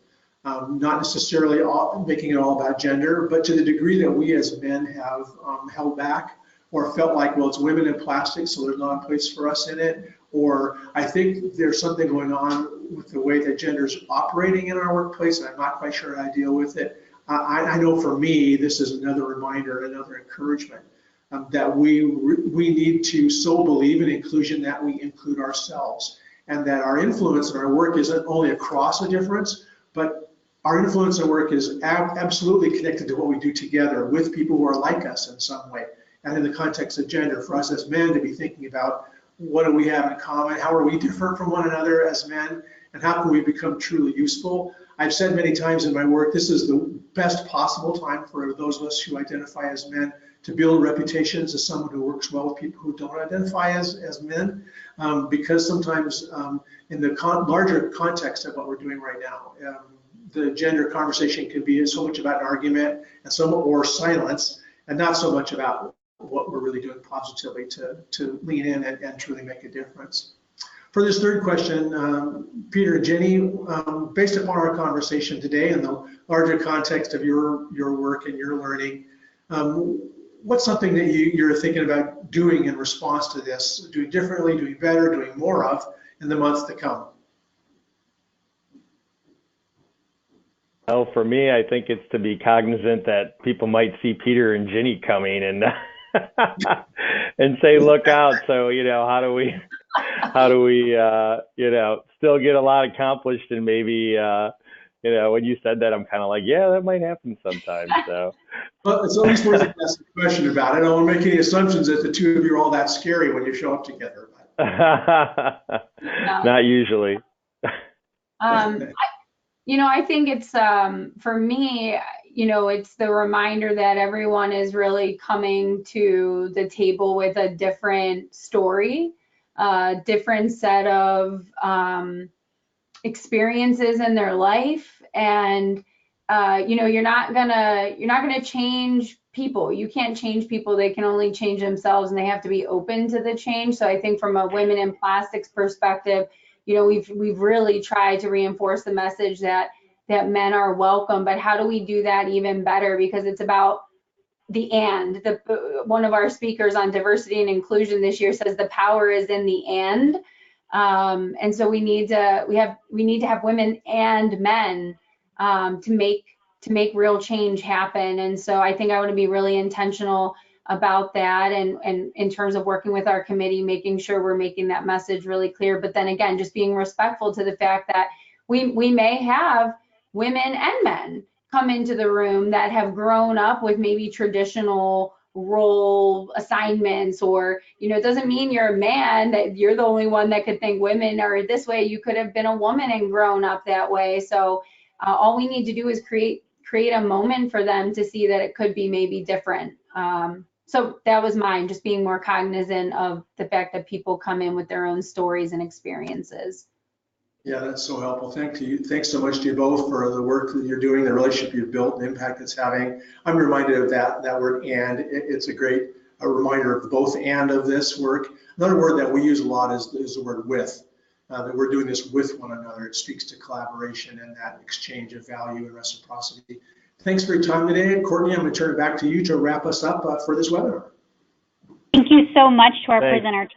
Not necessarily making it all about gender, but to the degree that we as men have held back or felt like, well, it's women in plastics, so there's not a place for us in it, or I think there's something going on with the way that gender is operating in our workplace, and I'm not quite sure how to deal with it. I know for me, this is another reminder, another encouragement that we need to so believe in inclusion that we include ourselves, and that our influence in our work isn't only across a difference, but our influence and work is absolutely connected to what we do together with people who are like us in some way. And in the context of gender, for us as men to be thinking about what do we have in common, how are we different from one another as men, and how can we become truly useful. I've said many times in my work, this is the best possible time for those of us who identify as men to build reputations as someone who works well with people who don't identify as men, because sometimes in the larger context of what we're doing right now, the gender conversation can be so much about an argument and or silence, and not so much about what we're really doing positively to lean in and truly make a difference. For this third question, Peter and Jenny, based upon our conversation today and the larger context of your work and your learning, what's something that you're thinking about doing in response to this, doing differently, doing better, doing more of in the months to come? Well, for me, I think it's to be cognizant that people might see Peter and Jenny coming and and say, look out. So, how do we still get a lot accomplished? And maybe, when you said that, I'm kind of like, yeah, that might happen sometime. So, well, it's always worth asking a question about it. I don't want to make any assumptions that the two of you are all that scary when you show up together. Not usually. I think it's, for me, it's the reminder that everyone is really coming to the table with a different story, different set of experiences in their life. And, you're not gonna change people. You can't change people. They can only change themselves, and they have to be open to the change. So I think from a women in plastics perspective, we've really tried to reinforce the message that men are welcome, but how do we do that even better? Because it's about one of our speakers on diversity and inclusion this year says the power is in the and so we need to have women and men to make real change happen. And so I think I want to be really intentional about that, and in terms of working with our committee, making sure we're making that message really clear. But then again, just being respectful to the fact that we may have women and men come into the room that have grown up with maybe traditional role assignments, or it doesn't mean you're a man that you're the only one that could think women are this way. You could have been a woman and grown up that way. So all we need to do is create a moment for them to see that it could be maybe different. So that was mine, just being more cognizant of the fact that people come in with their own stories and experiences. Yeah, that's so helpful. Thank you. Thanks so much to you both for the work that you're doing, the relationship you've built, the impact it's having. I'm reminded of that word "and." It's a great reminder of both "and" of this work. Another word that we use a lot is the word "with." That we're doing this with one another. It speaks to collaboration and that exchange of value and reciprocity. Thanks for your time today. Courtney, I'm going to turn it back to you to wrap us up for this webinar. Thank you so much to our Thanks. presenter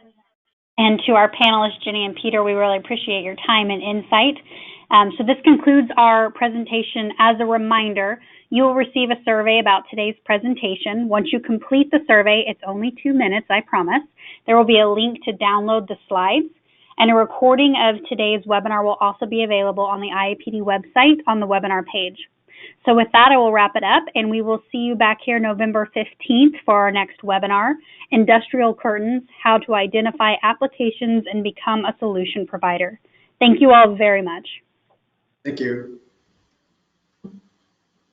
and to our panelists, Jenny and Peter. We really appreciate your time and insight. So this concludes our presentation. As a reminder, you will receive a survey about today's presentation. Once you complete the survey, it's only 2 minutes, I promise. There will be a link to download the slides, and a recording of today's webinar will also be available on the IAPD website on the webinar page. So with that, I will wrap it up, and we will see you back here November 15th for our next webinar, Industrial Curtains, How to Identify Applications and Become a Solution Provider. Thank you all very much. Thank you.